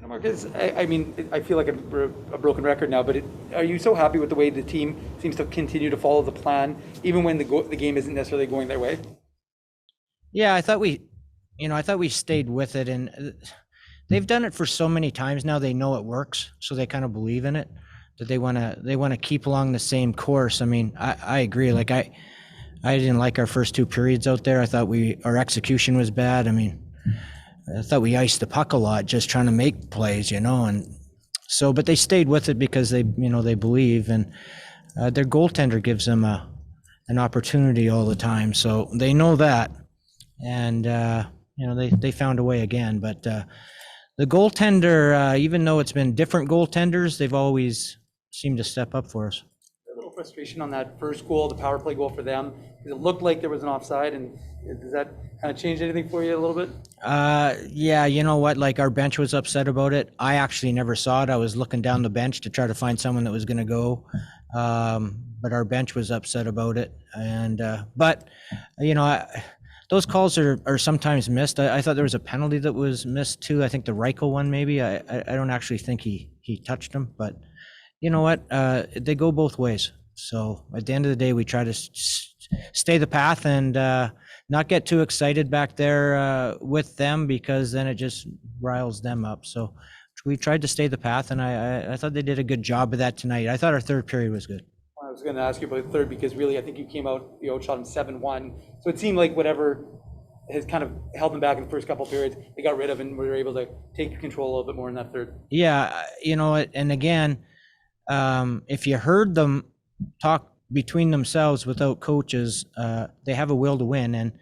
Marcus, I mean, I feel like a broken record now, but are you so happy with the way the team seems to continue to follow the plan, even when the game isn't necessarily going their way? Yeah, I thought we stayed with it, and they've done it for so many times now. They know it works, so they kind of believe in it. That they want to keep along the same course. I mean, I agree. Like I didn't like our first two periods out there. I thought our execution was bad. I mean, I thought we iced the puck a lot, just trying to make plays, and so. But they stayed with it because they believe, and their goaltender gives them an opportunity all the time. So they know that, and they found a way again. But the goaltender, even though it's been different goaltenders, they've always seemed to step up for us. A little frustration on that first goal, the power play goal for them. It looked like there was an offside, and does that kind of change anything for you a little bit? Yeah, you know what? Like our bench was upset about it. I actually never saw it. I was looking down the bench to try to find someone that was going to go, but our bench was upset about it. And but those calls are sometimes missed. I thought there was a penalty that was missed too. I think the Reichel one maybe. I don't actually think he touched him, but you know what? They go both ways. So at the end of the day, we try to stay the path and not get too excited back there with them, because then it just riles them up. So we tried to stay the path, and I thought they did a good job of that tonight. I thought our third period was good. I was going to ask you about the third, because really I think you came out, you outshot them 7-1. So it seemed like whatever has kind of held them back in the first couple of periods, they got rid of, and we were able to take control a little bit more in that third. Yeah, and again, if you heard them talk between themselves without coaches, they have a will to win, and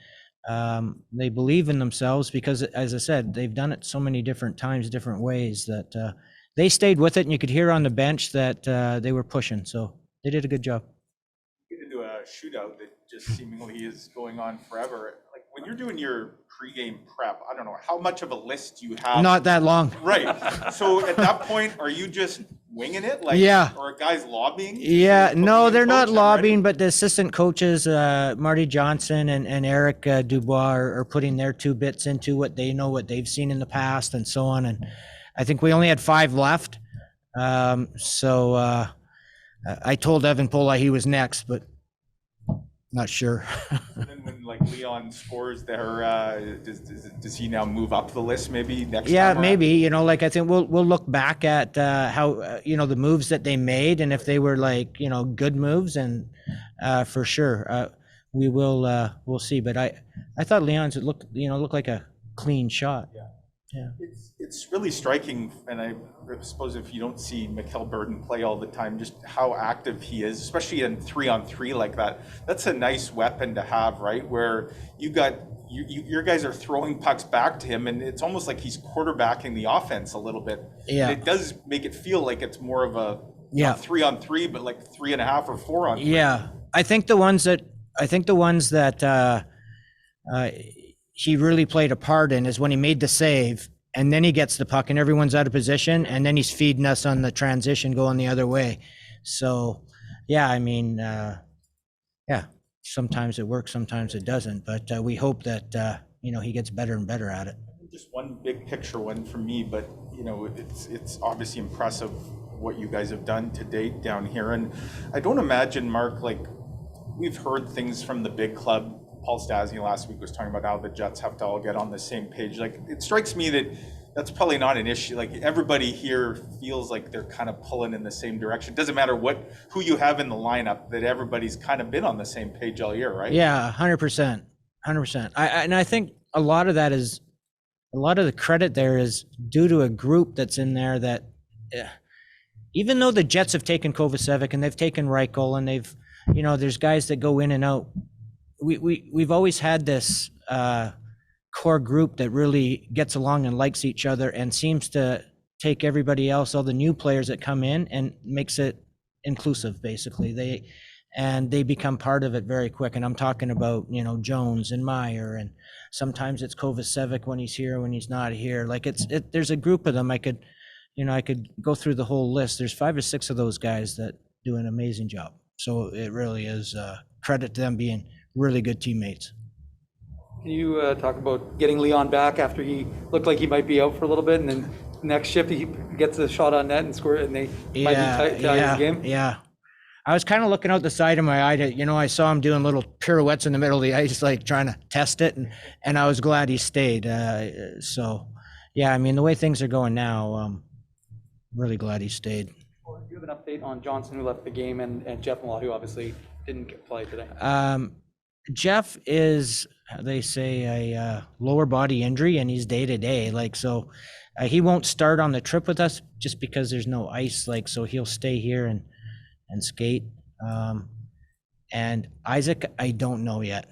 they believe in themselves because, as I said, they've done it so many different times, different ways, that they stayed with it, and you could hear on the bench that they were pushing. So they did a good job. Get into a shootout that just seemingly is going on forever. Like when you're doing your pregame prep, I don't know, how much of a list do you have? Not that long. Right. So at that point, are you just winging it? Like, yeah. Or are guys lobbying? Yeah, no, they're not lobbying, but the assistant coaches, Marty Johnson and Eric Dubois, are putting their 2 bits into what they know, what they've seen in the past, and so on. And I think we only had 5 left. So I told Evan Pola he was next, but not sure. And then when like Leon scores there, does he now move up the list maybe next Yeah, time maybe, I think we'll look back at how, the moves that they made, and if they were like, good moves, and for sure, we'll see. But I thought Leon's looked like a clean shot. Yeah. It's really striking, and I suppose if you don't see Mikkel Burden play all the time, just how active he is, especially in 3-on-3 like that. That's a nice weapon to have, right? Where your guys are throwing pucks back to him, and it's almost like he's quarterbacking the offense a little bit. Yeah. And it does make it feel like it's more of a 3-on-3, but like 3.5 or 4-on-3. Yeah, I think the ones that he really played a part in is when he made the save, and then he gets the puck and everyone's out of position, and then he's feeding us on the transition going the other way. So, yeah, I mean, sometimes it works, sometimes it doesn't, but we hope that, he gets better and better at it. Just one big picture one for me, but it's obviously impressive what you guys have done to date down here. And I don't imagine, Mark, like we've heard things from the big club. Paul Stastny last week was talking about how the Jets have to all get on the same page. Like it strikes me that that's probably not an issue. Like everybody here feels like they're kind of pulling in the same direction. It doesn't matter who you have in the lineup, that everybody's kind of been on the same page all year, right? Yeah, 100%. And I think a lot of the credit there is due to a group that's in there that, even though the Jets have taken Kovacevic and they've taken Reichel and they've, there's guys that go in and out. We've always had this core group that really gets along and likes each other and seems to take everybody else, all the new players that come in, and makes it inclusive, basically. They become part of it very quick. And I'm talking about, Jones and Meyer, and sometimes it's Kovacevic when he's here, when he's not here. Like there's a group of them. I could go through the whole list. There's 5 or 6 of those guys that do an amazing job. So it really is credit to them being really good teammates. Can you talk about getting Leon back after he looked like he might be out for a little bit, and then next shift, he gets a shot on net and score, and they might be tie his game. Yeah. I was kind of looking out the side of my eye to, I saw him doing little pirouettes in the middle of the ice, like trying to test it, and I was glad he stayed. So, yeah, I mean, the way things are going now, really glad he stayed. Do you have an update on Johnson, who left the game, and Jeff Malott, who obviously didn't play today? Jeff is, they say, a lower body injury, and he's day to day. So he won't start on the trip with us just because there's no ice. So he'll stay here and skate. And Isaac, I don't know yet.